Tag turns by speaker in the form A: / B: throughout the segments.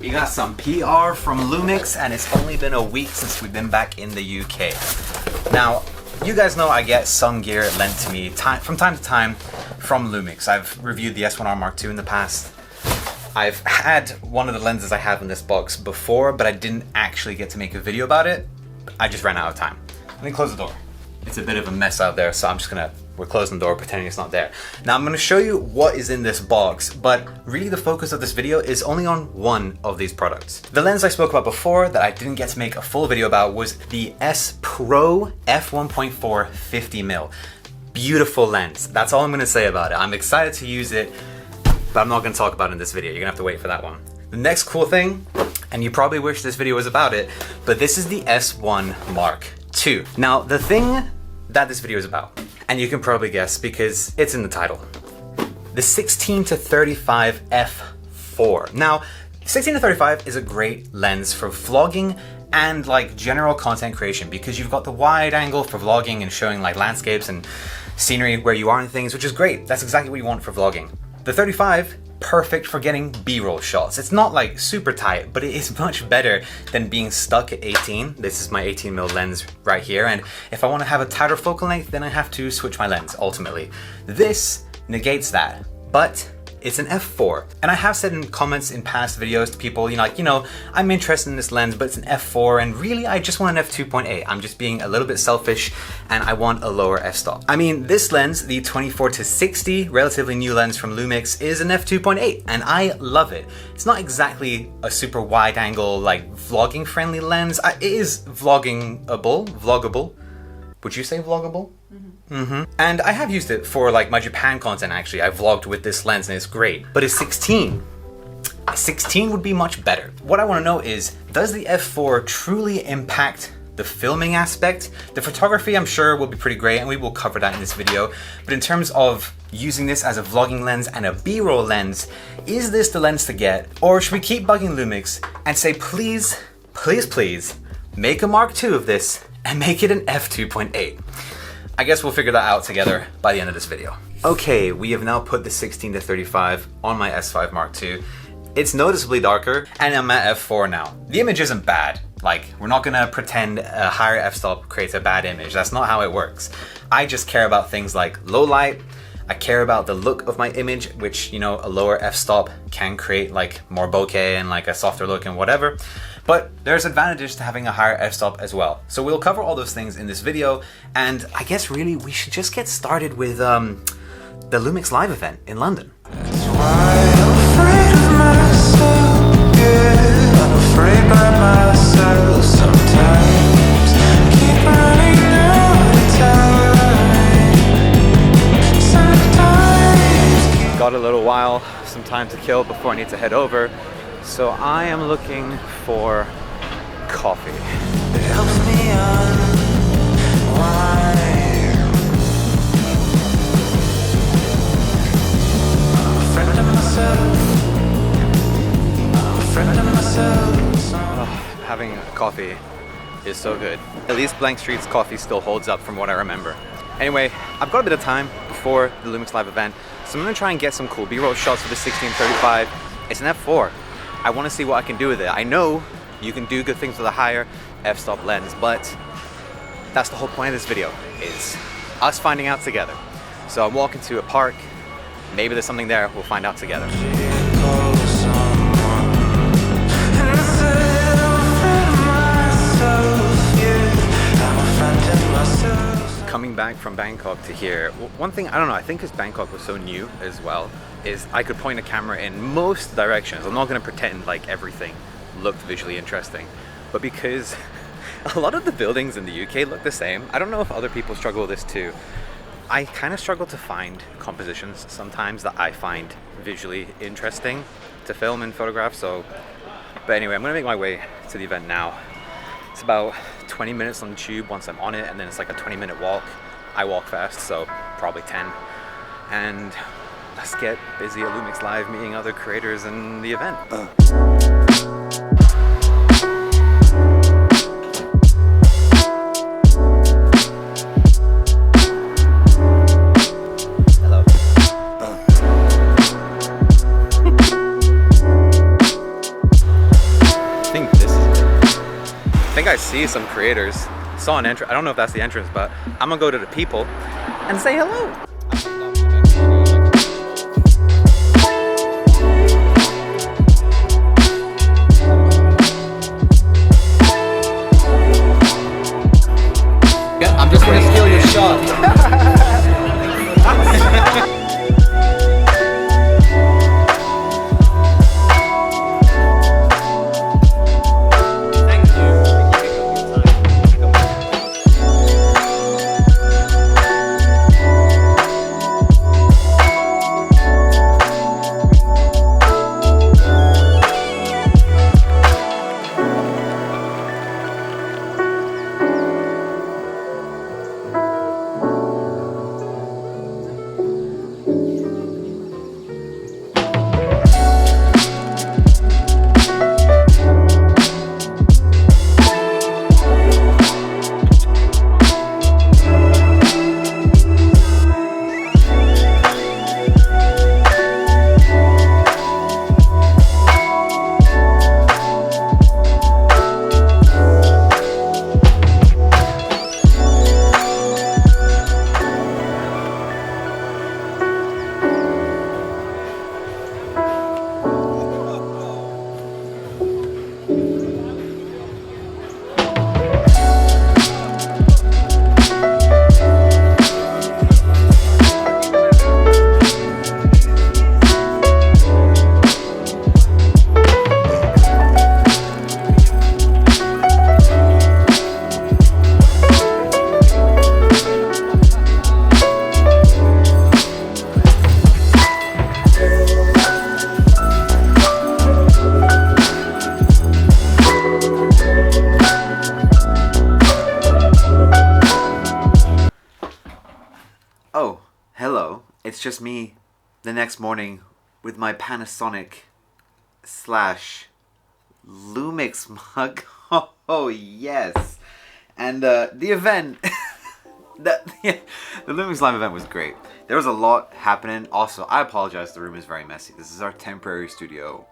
A: We got some PR from Lumix, and it's only been a week since we've been back in the UK. Now, you guys know I get some gear lent to me from time to time from Lumix. I've reviewed the S1R Mark II in the past. I've had one of the lenses I have in this box before, but I didn't actually get to make a video about it. I just ran out of time. Let me close the door. It's a bit of a mess out there, so we're closing the door, pretending it's not there. Now I'm gonna show you what is in this box, but really the focus of this video is only on one of these products. The lens I spoke about before that I didn't get to make a full video about was the S Pro f1.4 50mm. Beautiful lens. That's all I'm gonna say about it. I'm excited to use it, but I'm not gonna talk about it in this video. You're gonna have to wait for that one. The next cool thing, and you probably wish this video was about it, but this is the S1 Mark II. Now, the thing that this video is about, and you can probably guess because it's in the title, the 16-35 f4. Now, 16-35 is a great lens for vlogging and like general content creation because you've got the wide angle for vlogging and showing like landscapes and scenery where you are and things, which is great. That's exactly what you want for vlogging. The 35, perfect for getting B-roll shots. It's not like super tight, but it is much better than being stuck at 18. This is my 18mm lens right here, and if I want to have a tighter focal length, then I have to switch my lens ultimately. This negates that, but it's an f4. And I have said in comments in past videos to people, I'm interested in this lens, but it's an f4, and really I just want an f2.8. I'm just being a little bit selfish, and I want a lower f-stop. I mean, this lens, the 24-60, relatively new lens from Lumix, is an f2.8, and I love it. It's not exactly a super wide angle, like vlogging friendly lens. It is vloggable. Would you say vloggable? And I have used it for like my Japan content actually. I vlogged with this lens and it's great. But a 16 would be much better. What I want to know is, does the f4 truly impact the filming aspect? The photography I'm sure will be pretty great and we will cover that in this video. But in terms of using this as a vlogging lens and a B-roll lens, is this the lens to get? Or should we keep bugging Lumix and say, please, please, please, make a Mark II of this and make it an f2.8? I guess we'll figure that out together by the end of this video. Okay, we have now put the 16-35 on my S5 Mark II. It's noticeably darker, and I'm at f4 now. The image isn't bad. Like, we're not gonna pretend a higher f-stop creates a bad image. That's not how it works. I just care about things like low light. I care about the look of my image, which, a lower f-stop can create like more bokeh and like a softer look and whatever. But there's advantages to having a higher f-stop as well. So we'll cover all those things in this video, and I guess really we should just get started with the Lumix live event in London. That's why I'm afraid of myself, yeah. I'm afraid by myself sometimes. Keep running out of time. Got a little while, some time to kill before I need to head over. So I am looking for coffee. It helps me unwind. I'm a friend of myself. I'm a friend of myself. Having coffee is so good. At least Blank Street's coffee still holds up from what I remember. Anyway, I've got a bit of time before the Lumix live event, so I'm gonna try and get some cool B-roll shots for the 16-35. It's an f4. I want to see what I can do with it. I know you can do good things with a higher f-stop lens, but that's the whole point of this video, is us finding out together. So I'm walking to a park, maybe there's something there, we'll find out together. Coming back from Bangkok to here, one thing, I don't know, I think because Bangkok was so new as well, is I could point a camera in most directions. I'm not going to pretend like everything looked visually interesting, but because a lot of the buildings in the UK look the same, I don't know if other people struggle with this too. I kind of struggle to find compositions sometimes that I find visually interesting to film and photograph. But anyway, I'm going to make my way to the event now. It's about 20 minutes on the tube once I'm on it, and then it's like a 20-minute walk. I walk fast, so probably 10. And let's get busy at Lumix Live meeting other creators in the event. think I see some creators. Saw an entrance. I don't know if that's the entrance, but I'm gonna go to the people and say hello.
B: Yeah, I'm just gonna steal your shot.
A: Oh, hello. It's just me the next morning with my Panasonic slash Lumix mug. Oh, yes. And the event, the Lumix Live event was great. There was a lot happening. Also, I apologize, the room is very messy. This is our temporary studio.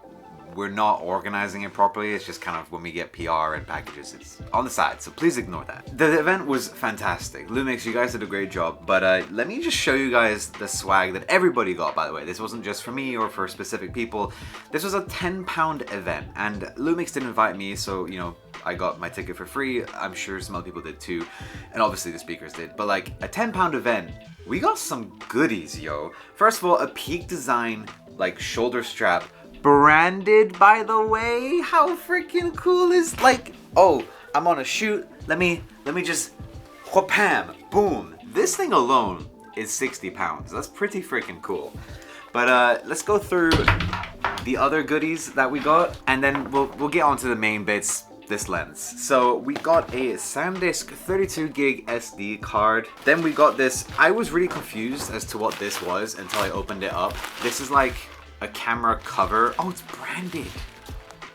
A: We're not organizing it properly. It's just kind of when we get PR and packages, it's on the side, so please ignore that. The event was fantastic. Lumix, you guys did a great job, but let me just show you guys the swag that everybody got, by the way. This wasn't just for me or for specific people. This was a £10 event, and Lumix didn't invite me, so, you know, I got my ticket for free. I'm sure some other people did too, and obviously the speakers did, but like a £10 event, we got some goodies, yo. First of all, a Peak Design, like, shoulder strap, branded, by the way. How freaking cool is, like, oh, I'm on a shoot, let me just wham, boom. This thing alone is 60 pounds. That's pretty freaking cool. But let's go through the other goodies that we got, and then we'll get on to the main bits. This lens. So we got a SanDisk 32 gig SD card. Then we got this. I was really confused as to what this was until I opened it up. This is like a camera cover. Oh, it's branded.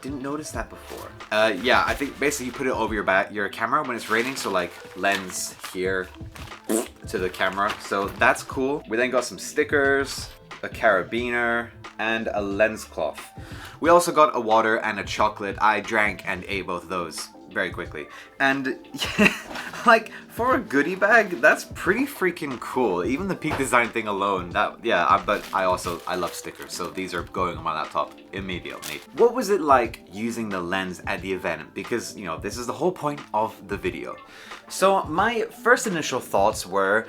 A: Didn't notice that before. Yeah, I think basically you put it over your camera when it's raining. So like lens here to the camera. So that's cool. We then got some stickers, a carabiner, and a lens cloth. We also got a water and a chocolate. I drank and ate both of those very quickly. And yeah, like for a goodie bag, that's pretty freaking cool. Even the Peak Design thing alone, that, yeah, but I love stickers, so these are going on my laptop immediately. What was it like using the lens at the event? Because, you know, this is the whole point of the video. So my first initial thoughts were,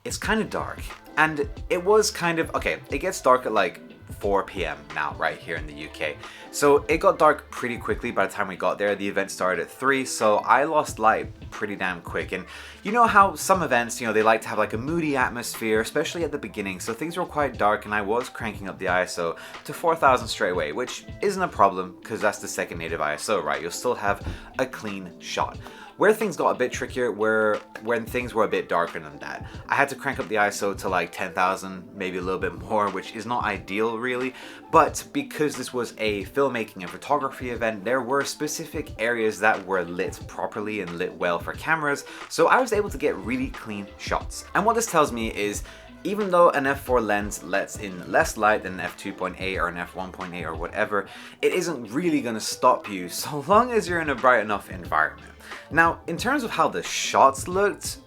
A: it's kind of dark. And it was kind of, okay, it gets dark at like 4 p.m. now, right here in the UK. So it got dark pretty quickly by the time we got there. The event started at 3, so I lost light pretty damn quick. And you know how some events, you know, they like to have like a moody atmosphere, especially at the beginning. So things were quite dark, and I was cranking up the ISO to 4000 straight away, which isn't a problem because that's the second native ISO, right? You'll still have a clean shot. Where things got a bit trickier were when things were a bit darker than that. I had to crank up the ISO to like 10,000, maybe a little bit more, which is not ideal really, but because this was a filmmaking and photography event, there were specific areas that were lit properly and lit well for cameras, so I was able to get really clean shots. And what this tells me is, Even though an f4 lens lets in less light than an f2.8 or an f1.8 or whatever, it isn't really going to stop you so long as you're in a bright enough environment. Now, in terms of how the shots looked,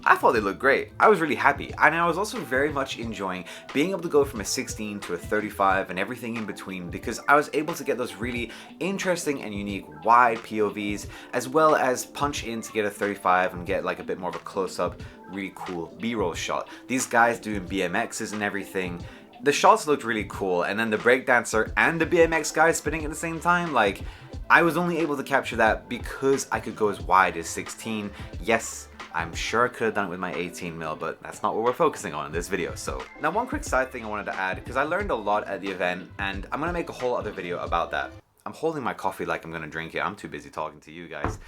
A: I thought they looked great. I was really happy, and I was also very much enjoying being able to go from a 16 to a 35 and everything in between, because I was able to get those really interesting and unique wide POVs, as well as punch in to get a 35 and get like a bit more of a close-up, really cool B-roll shot. These guys doing BMXs and everything. The shots looked really cool, and then the breakdancer and the BMX guy spinning at the same time, like, I was only able to capture that because I could go as wide as 16. Yes, I'm sure I could have done it with my 18mm, but that's not what we're focusing on in this video. So now, one quick side thing I wanted to add, because I learned a lot at the event, and I'm gonna make a whole other video about that. I'm holding my coffee like I'm gonna drink it. I'm too busy talking to you guys.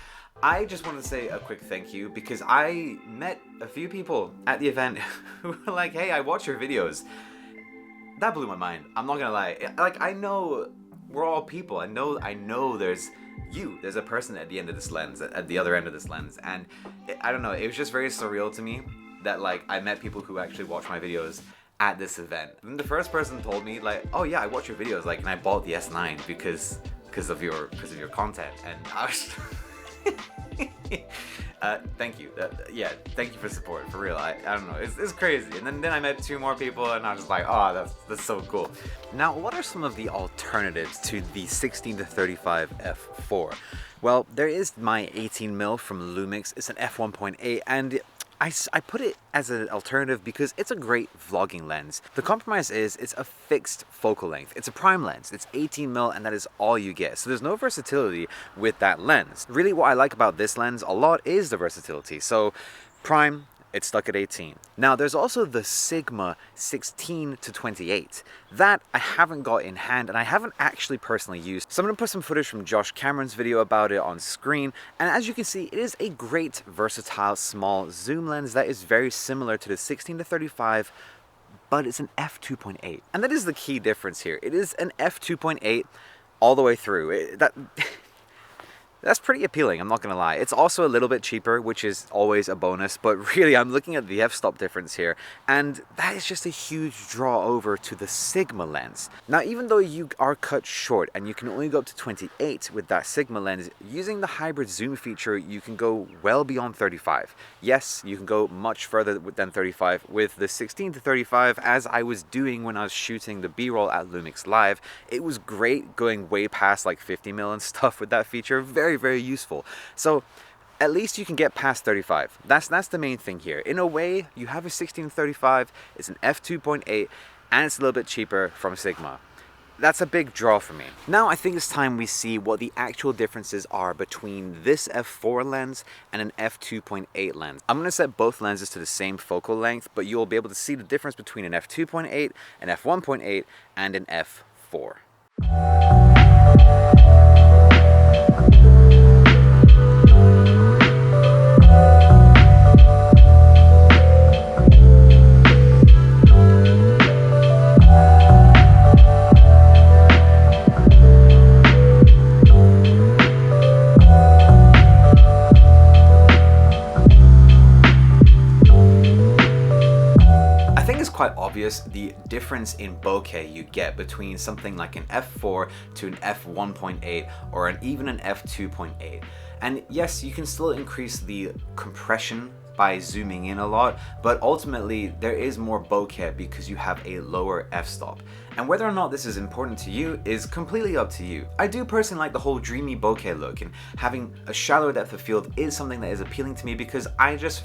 A: I just wanted to say a quick thank you, because I met a few people at the event who were like, hey, I watch your videos. That blew my mind. I'm not gonna lie. Like, I know we're all people. I know there's a person at the end of this lens, at the other end of this lens, and I don't know, it was just very surreal to me that like I met people who actually watch my videos at this event. And the first person told me like, oh yeah, I watch your videos, like, and I bought the S9 because of your content, and I was thank you. Yeah, thank you for support, for real. I don't know, it's crazy. And then I met two more people, and I was just like, oh, that's so cool. Now, what are some of the alternatives to the 16 to 35 f4? Well, there is my 18mm from Lumix. It's an f1.8, and I put it as an alternative because it's a great vlogging lens. The compromise is it's a fixed focal length. It's a prime lens. It's 18mm, and that is all you get. So there's no versatility with that lens. Really, what I like about this lens a lot is the versatility. So prime, it's stuck at 18. Now, there's also the Sigma 16 to 28. That I haven't got in hand, and I haven't actually personally used. So I'm gonna put some footage from Josh Cameron's video about it on screen. And as you can see, it is a great, versatile, small zoom lens that is very similar to the 16 to 35, but it's an f2.8. And that is the key difference here. It is an f2.8 all the way through. That's pretty appealing, I'm not gonna lie. It's also a little bit cheaper, which is always a bonus, but really I'm looking at the f-stop difference here, and that is just a huge draw over to the Sigma lens. Now, even though you are cut short and you can only go up to 28 with that Sigma lens, using the hybrid zoom feature, you can go well beyond 35. Yes, you can go much further than 35 with the 16 to 35, as I was doing when I was shooting the B-roll at Lumix Live. It was great going way past like 50mm and stuff with that feature. Very useful. So at least you can get past 35. That's the main thing here. In a way, you have a 16-35, it's an f2.8, and it's a little bit cheaper from Sigma. That's a big draw for me. Now I think it's time we see what the actual differences are between this f4 lens and an f2.8 lens. I'm gonna set both lenses to the same focal length, but you'll be able to see the difference between an f2.8, an f1.8, and an f4. Quite obvious the difference in bokeh you get between something like an f4 to an f1.8 or even an f2.8. And yes, you can still increase the compression by zooming in a lot, but ultimately there is more bokeh because you have a lower f-stop. And whether or not this is important to you is completely up to you. I do personally like the whole dreamy bokeh look, and having a shallower depth of field is something that is appealing to me because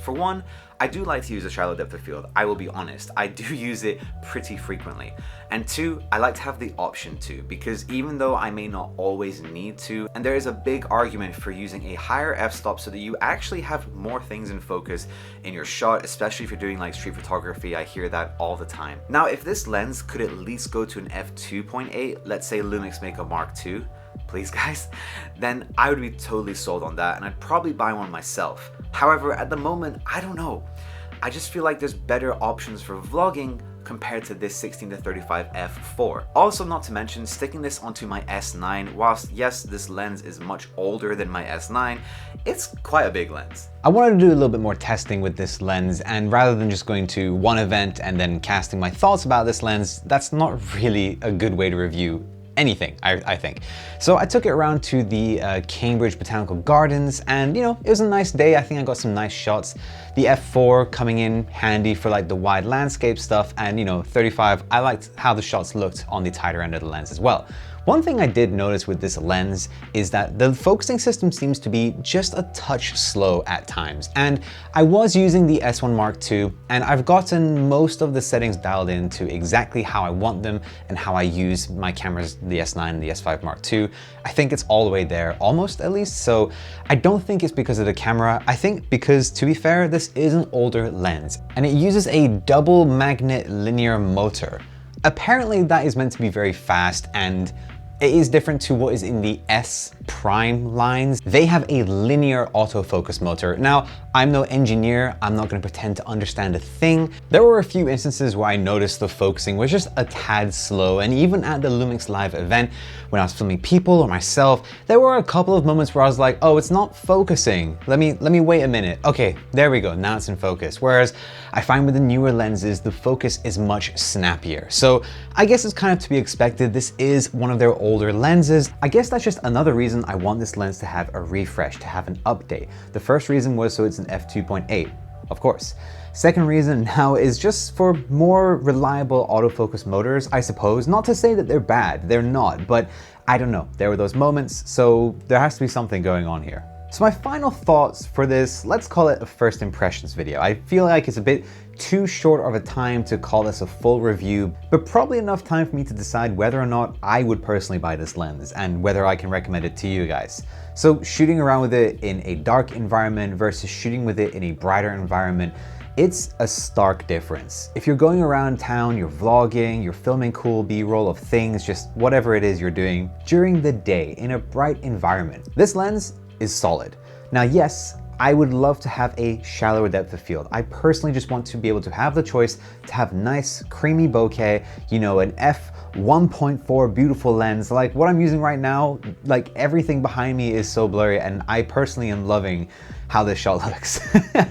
A: for one, I do like to use a shallow depth of field. I will be honest, I do use it pretty frequently. And two, I like to have the option to, because even though I may not always need to, and there is a big argument for using a higher f-stop so that you actually have more things in focus in your shot, especially if you're doing like street photography. I hear that all the time. Now, if this lens could at least go to an f2.8, let's say Lumix make a Mark II, please guys, then I would be totally sold on that, and I'd probably buy one myself. However, at the moment, I don't know. I just feel like there's better options for vlogging compared to this 16-35 f4. Also, not to mention, sticking this onto my S9, whilst yes, this lens is much older than my S9, it's quite a big lens. I wanted to do a little bit more testing with this lens, and rather than just going to one event and then casting my thoughts about this lens, that's not really a good way to review anything, I think. So I took it around to the Cambridge Botanical Gardens, and you know, it was a nice day. I think I got some nice shots. The f4 coming in handy for like the wide landscape stuff, and you know, 35, I liked how the shots looked on the tighter end of the lens as well. One thing I did notice with this lens is that the focusing system seems to be just a touch slow at times. And I was using the S1 Mark II, and I've gotten most of the settings dialed in to exactly how I want them and how I use my cameras, the S9 and the S5 Mark II. I think it's all the way there, almost at least. So I don't think it's because of the camera. I think because, to be fair, this is an older lens and it uses a double magnet linear motor. Apparently that is meant to be very fast, and it is different to what is in the S prime lines. They have a linear autofocus motor. Now, I'm no engineer, I'm not gonna pretend to understand a thing. There were a few instances where I noticed the focusing was just a tad slow, and even at the Lumix Live event, when I was filming people or myself, there were a couple of moments where I was like, oh, it's not focusing. Let me wait a minute. Okay, there we go, now it's in focus. Whereas I find with the newer lenses, the focus is much snappier. So I guess it's kind of to be expected. This is one of their older lenses. I guess that's just another reason I want this lens to have a refresh, to have an update. The first reason was so it's an f2.8, of course. Second reason now is just for more reliable autofocus motors, I suppose. Not to say that they're bad, they're not, but I don't know. There were those moments, so there has to be something going on here. So my final thoughts for this, let's call it a first impressions video. I feel like it's a bit too short of a time to call this a full review, but probably enough time for me to decide whether or not I would personally buy this lens and whether I can recommend it to you guys. So shooting around with it in a dark environment versus shooting with it in a brighter environment, it's a stark difference. If you're going around town, you're vlogging, you're filming cool B-roll of things, just whatever it is you're doing during the day in a bright environment, this lens is solid. Now, yes, I would love to have a shallower depth of field. I personally just want to be able to have the choice to have nice, creamy bokeh, you know, an f1.4 beautiful lens. Like what I'm using right now, like everything behind me is so blurry, and I personally am loving how this shot looks.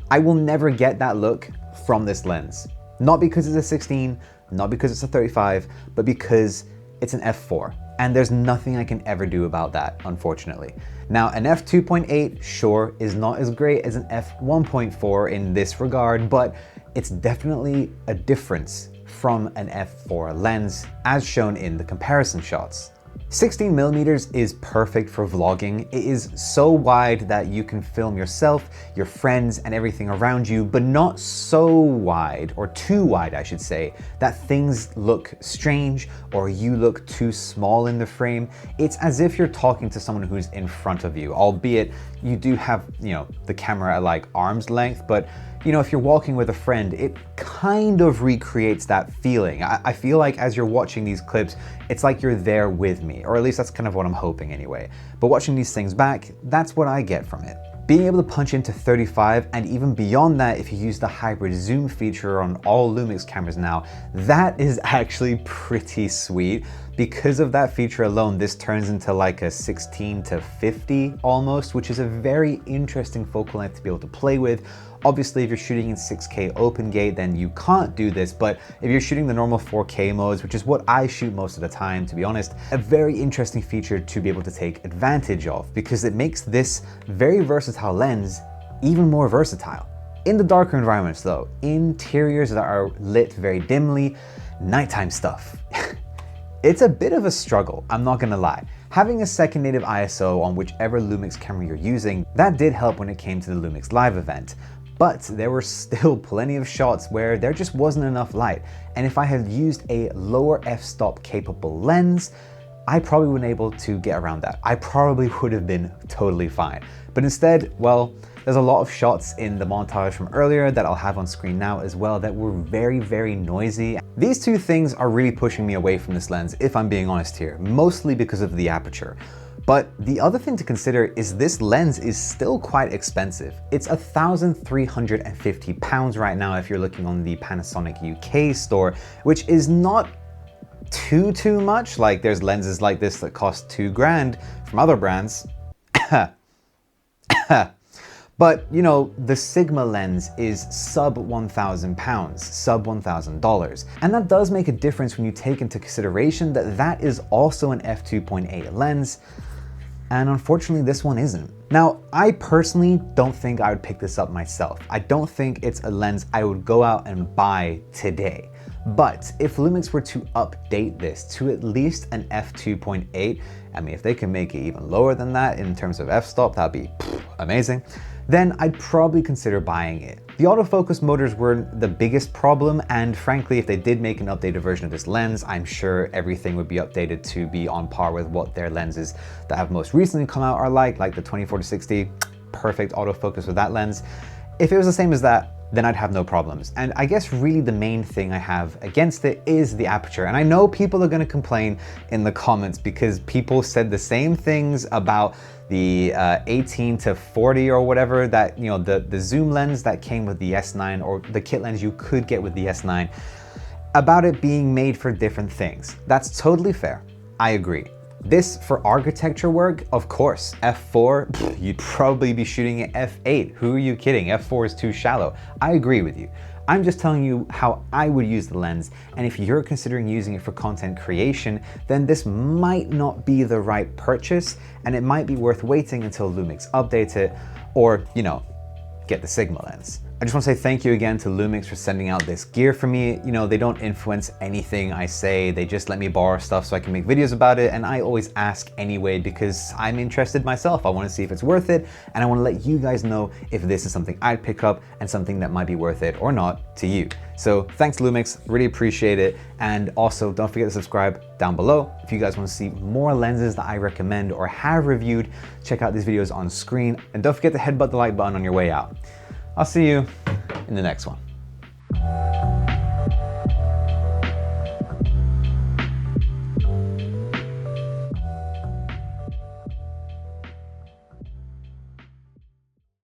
A: I will never get that look from this lens. Not because it's a 16, not because it's a 35, but because it's an f4. And there's nothing I can ever do about that, unfortunately. Now, an f2.8, sure, is not as great as an f1.4 in this regard, but it's definitely a difference from an f4 lens, as shown in the comparison shots. 16mm is perfect for vlogging. It is so wide that you can film yourself, your friends, and everything around you, but not so wide, or too wide I should say, that things look strange or you look too small in the frame. It's as if you're talking to someone who's in front of you, albeit you do have, you know, the camera at like arm's length, but you know, if you're walking with a friend, it kind of recreates that feeling. I feel like as you're watching these clips, it's like you're there with me, or at least that's kind of what I'm hoping anyway. But watching these things back, that's what I get from it. Being able to punch into 35 and even beyond that if you use the hybrid zoom feature on all Lumix cameras now, that is actually pretty sweet. Because of that feature alone, this turns into like a 16-50 almost, which is a very interesting focal length to be able to play with. Obviously, if you're shooting in 6K open gate, then you can't do this, but if you're shooting the normal 4K modes, which is what I shoot most of the time, to be honest, a very interesting feature to be able to take advantage of, because it makes this very versatile lens even more versatile. In the darker environments though, interiors that are lit very dimly, nighttime stuff, it's a bit of a struggle, I'm not gonna lie. Having a second native ISO on whichever Lumix camera you're using, that did help when it came to the Lumix Live event. But there were still plenty of shots where there just wasn't enough light. And if I had used a lower f-stop capable lens, I probably wouldn't able to get around that. I probably would have been totally fine. But instead, well, there's a lot of shots in the montage from earlier that I'll have on screen now as well that were very, very noisy. These two things are really pushing me away from this lens, if I'm being honest here, mostly because of the aperture. But the other thing to consider is this lens is still quite expensive. It's £1,350 right now if you're looking on the Panasonic UK store, which is not too much. Like there's lenses like this that cost £2,000 from other brands. But you know, the Sigma lens is sub £1,000, sub $1,000. And that does make a difference when you take into consideration that that is also an f2.8 lens. And unfortunately, this one isn't. Now, I personally don't think I would pick this up myself. I don't think it's a lens I would go out and buy today. But if Lumix were to update this to at least an f2.8, I mean, if they can make it even lower than that in terms of f-stop, that'd be amazing, then I'd probably consider buying it. The autofocus motors were the biggest problem, and frankly, if they did make an updated version of this lens, I'm sure everything would be updated to be on par with what their lenses that have most recently come out are like the 24-60, perfect autofocus with that lens. If it was the same as that, then I'd have no problems. And I guess really the main thing I have against it is the aperture. And I know people are gonna complain in the comments because people said the same things about the 18 to 40 or whatever, that, you know, the zoom lens that came with the S9 or the kit lens you could get with the S9, about it being made for different things. That's totally fair, I agree. This for architecture work, of course. F4, you'd probably be shooting at F8. Who are you kidding? F4 is too shallow. I agree with you. I'm just telling you how I would use the lens, and if you're considering using it for content creation, then this might not be the right purchase, and it might be worth waiting until Lumix updates it, or, you know, get the Sigma lens. I just want to say thank you again to Lumix for sending out this gear for me. You know, they don't influence anything I say. They just let me borrow stuff so I can make videos about it. And I always ask anyway because I'm interested myself. I want to see if it's worth it. And I want to let you guys know if this is something I'd pick up and something that might be worth it or not to you. So thanks Lumix, really appreciate it. And also don't forget to subscribe down below. If you guys want to see more lenses that I recommend or have reviewed, check out these videos on screen. And don't forget to headbutt the like button on your way out. I'll see you in the next one.